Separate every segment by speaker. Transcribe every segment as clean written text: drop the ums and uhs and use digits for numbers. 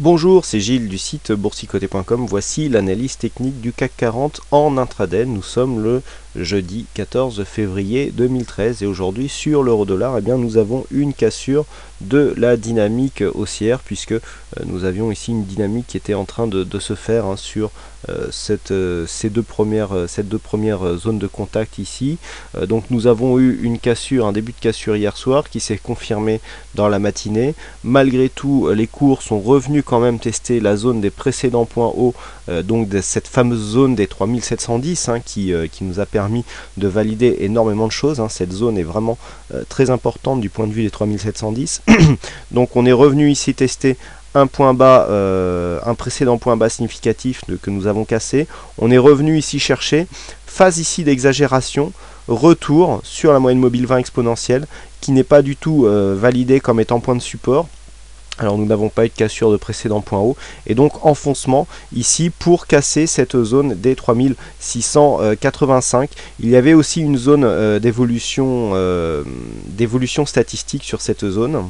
Speaker 1: Bonjour, c'est Gilles du site boursicoté.com. Voici l'analyse technique du CAC 40 en intraday. Nous sommes le jeudi 14 février 2013 et aujourd'hui sur l'euro-dollar, nous avons une cassure de la dynamique haussière puisque nous avions ici une dynamique qui était en train de se faire sur cette deux premières zones de contact ici. Donc nous avons eu une cassure, un début de cassure hier soir qui s'est confirmé dans la matinée. Malgré tout, les cours sont revenus quand même tester la zone des précédents points hauts, donc de cette fameuse zone des 3710 qui nous a permis de valider énormément de choses. Cette zone est vraiment très importante du point de vue des 3710. Donc on est revenu ici tester un point bas, un précédent point bas significatif que nous avons cassé. On est revenu ici chercher, phase ici d'exagération, retour sur la moyenne mobile 20 exponentielle qui n'est pas du tout validée comme étant point de support. Alors nous n'avons pas eu de cassure de précédent point haut et donc enfoncement ici pour casser cette zone des 3685. Il y avait aussi une zone d'évolution statistique sur cette zone,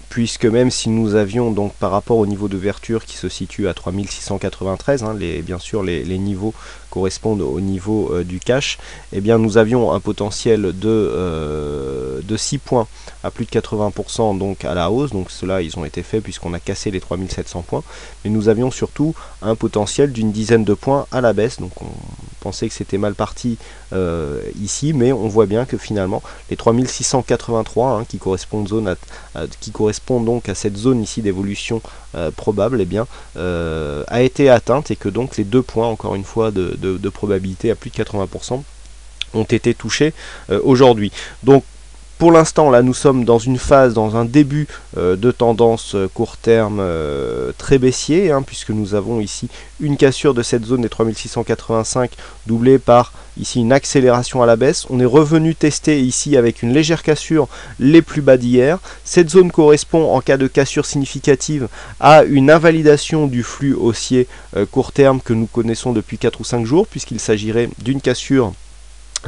Speaker 1: puisque même si nous avions donc par rapport au niveau d'ouverture qui se situe à 3693, bien sûr les niveaux correspondent au niveau du cash, nous avions un potentiel de 6 points à plus de 80% donc à la hausse, donc ceux-là ils ont été faits puisqu'on a cassé les 3700 points, mais nous avions surtout un potentiel d'une dizaine de points à la baisse, donc on pensait que c'était mal parti ici, mais on voit bien que finalement les 3683 qui correspondent donc à cette zone ici d'évolution probable, a été atteinte et que donc les 2 points encore une fois de probabilité à plus de 80% ont été touchés aujourd'hui. Donc pour l'instant, là, nous sommes dans une phase, dans un début de tendance court terme très baissier, puisque nous avons ici une cassure de cette zone des 3685 doublée par ici une accélération à la baisse. On est revenu tester ici avec une légère cassure les plus bas d'hier. Cette zone correspond en cas de cassure significative à une invalidation du flux haussier court terme que nous connaissons depuis 4 ou 5 jours, puisqu'il s'agirait d'une cassure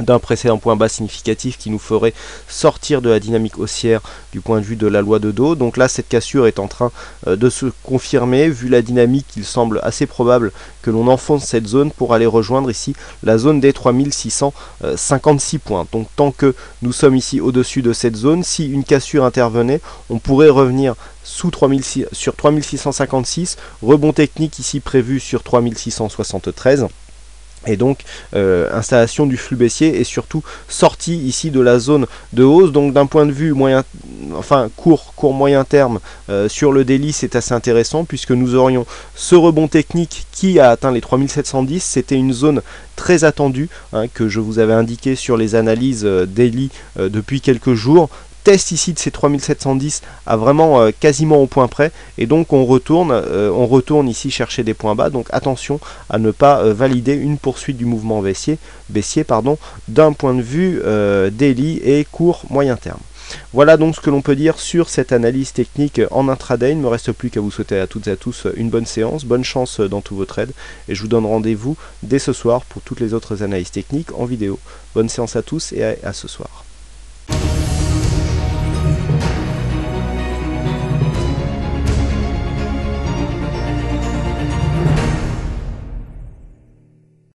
Speaker 1: d'un précédent point bas significatif qui nous ferait sortir de la dynamique haussière du point de vue de la loi de Dow. Donc là cette cassure est en train de se confirmer. Vu la dynamique, il semble assez probable que l'on enfonce cette zone pour aller rejoindre ici la zone des 3656 points. Donc tant que nous sommes ici au-dessus de cette zone, si une cassure intervenait, on pourrait revenir sur 3656, rebond technique ici prévu sur 3673. Et donc installation du flux baissier et surtout sortie ici de la zone de hausse. Donc d'un point de vue court moyen terme sur le daily, c'est assez intéressant puisque nous aurions ce rebond technique qui a atteint les 3710. C'était une zone très attendue que je vous avais indiqué sur les analyses daily depuis quelques jours. Test ici de ces 3710 à vraiment quasiment au point près, et donc on retourne ici chercher des points bas. Donc attention à ne pas valider une poursuite du mouvement baissier d'un point de vue daily et court moyen terme. Voilà donc ce que l'on peut dire sur cette analyse technique en intraday. Il ne me reste plus qu'à vous souhaiter à toutes et à tous une bonne séance, bonne chance dans tous vos trades, et je vous donne rendez-vous dès ce soir pour toutes les autres analyses techniques en vidéo. Bonne séance à tous et à ce soir.